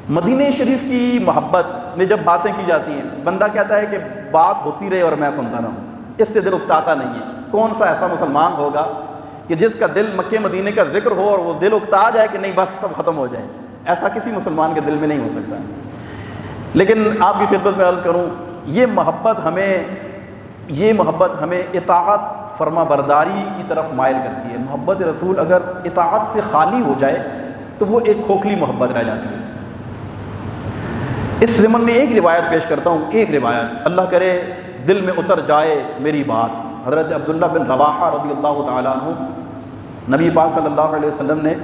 مدینہ شریف کی محبت میں جب باتیں کی جاتی ہیں بندہ کہتا ہے کہ بات ہوتی رہے اور میں سنتا رہوں، اس سے دل اکتاتا نہیں ہے۔ کون سا ایسا مسلمان ہوگا کہ جس کا دل مکہ مدینے کا ذکر ہو اور وہ دل اکتا جائے کہ نہیں بس سب ختم ہو جائے؟ ایسا کسی مسلمان کے دل میں نہیں ہو سکتا۔ لیکن آپ کی خدمت میں عرض کروں، یہ محبت ہمیں اطاعت فرما برداری کی طرف مائل کرتی ہے۔ محبت رسول اگر اطاعت سے خالی ہو جائے تو وہ ایک کھوکھلی محبت رہ جاتی ہے۔ اس ضمن میں ایک روایت پیش کرتا ہوں، ایک روایت اللہ کرے دل میں اتر جائے میری بات۔ حضرت عبداللہ بن رواحہ رضی اللہ تعالیٰ عنہ، نبی پاک صلی اللہ علیہ وسلم نے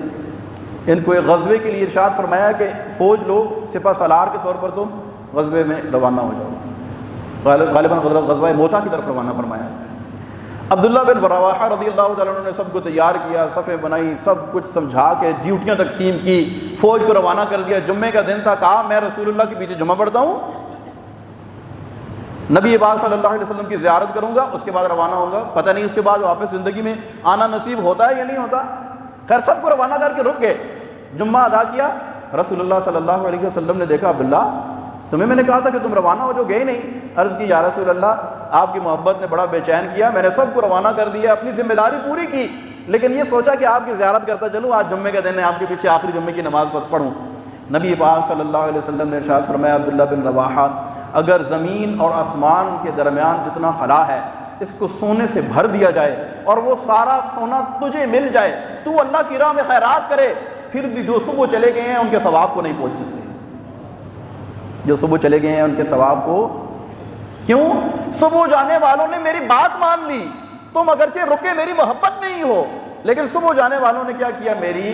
ان کو ایک غزوے کے لیے ارشاد فرمایا کہ فوج لو، سپہ سالار کے طور پر تم غزوے میں روانہ ہو جاؤ۔ غالباً غزوہ موتا کی طرف روانہ فرمایا۔ عبداللہ بن رواحہ رضی اللہ تعالیٰ عنہ نے سب کو تیار کیا، صفیں بنائی، سب کچھ سمجھا کے ڈیوٹیاں تقسیم کی، فوج کو روانہ کر دیا۔ جمعے کا دن تھا، کہا میں رسول اللہ کے پیچھے جمعہ پڑھتا ہوں، نبی پاک صلی اللہ علیہ وسلم کی زیارت کروں گا، اس کے بعد روانہ ہوں گا۔ پتہ نہیں اس کے بعد واپس زندگی میں آنا نصیب ہوتا ہے یا نہیں ہوتا۔ خیر سب کو روانہ کر کے رک گئے، جمعہ ادا کیا۔ رسول اللہ صلی اللہ علیہ وسلم نے دیکھا، عبداللہ تمہیں میں نے کہا تھا کہ تم روانہ ہو جو، گئے نہیں۔ عرض کی یا رسول اللہ آپ کی محبت نے بڑا بے چین کیا، میں نے سب کو روانہ کر دیا، اپنی ذمہ داری پوری کی، لیکن یہ سوچا کہ آپ کی زیارت کرتا چلوں، آج جمعے کا دن ہے، آپ کے پیچھے آخری جمعے کی نماز پڑھوں۔ نبی پاک صلی اللہ علیہ وسلم نے ارشاد فرمایا، عبداللہ بن رواحہ اگر زمین اور آسمان کے درمیان جتنا خلا ہے اس کو سونے سے بھر دیا جائے اور وہ سارا سونا تجھے مل جائے، تو اللہ کی راہ میں خیرات کرے، پھر بھی جو صبح چلے گئے ہیں ان کے ثواب کو نہیں پہنچ سکتے۔ جو صبح چلے گئے ہیں ان کے ثواب کو، کیوں؟ صبح جانے والوں نے میری بات مان لی، تم اگرچہ رکے میری محبت نہیں ہو، لیکن صبح جانے والوں نے کیا کیا؟ میری،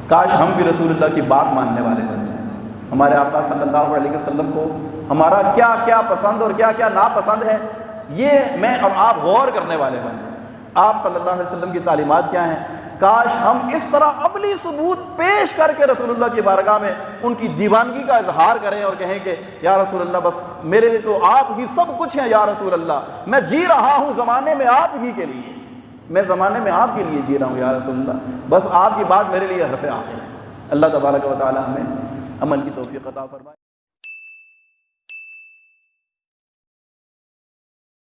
کاش ہم بھی رسول اللہ کی بات ماننے والے بن جائیں۔ ہمارے آقا صلی اللہ علیہ وسلم کو ہمارا کیا کیا پسند اور کیا کیا ناپسند ہے، یہ میں اور آپ غور کرنے والے بن جائیں۔ آپ صلی اللہ علیہ وسلم کی تعلیمات کیا ہیں؟ کاش ہم اس طرح عملی ثبوت پیش کر کے رسول اللہ کی بارگاہ میں ان کی دیوانگی کا اظہار کریں اور کہیں کہ یا رسول اللہ بس میرے لیے تو آپ ہی سب کچھ ہیں، یا رسول اللہ میں جی رہا ہوں زمانے میں آپ ہی کے لیے، میں زمانے میں آپ کے لیے جی رہا ہوں یا رسول اللہ، بس آپ کی بات میرے لیے حرف آخر ہے۔ اللہ تبارک و تعالی ہمیں عمل کی توفیق عطا فرمائے۔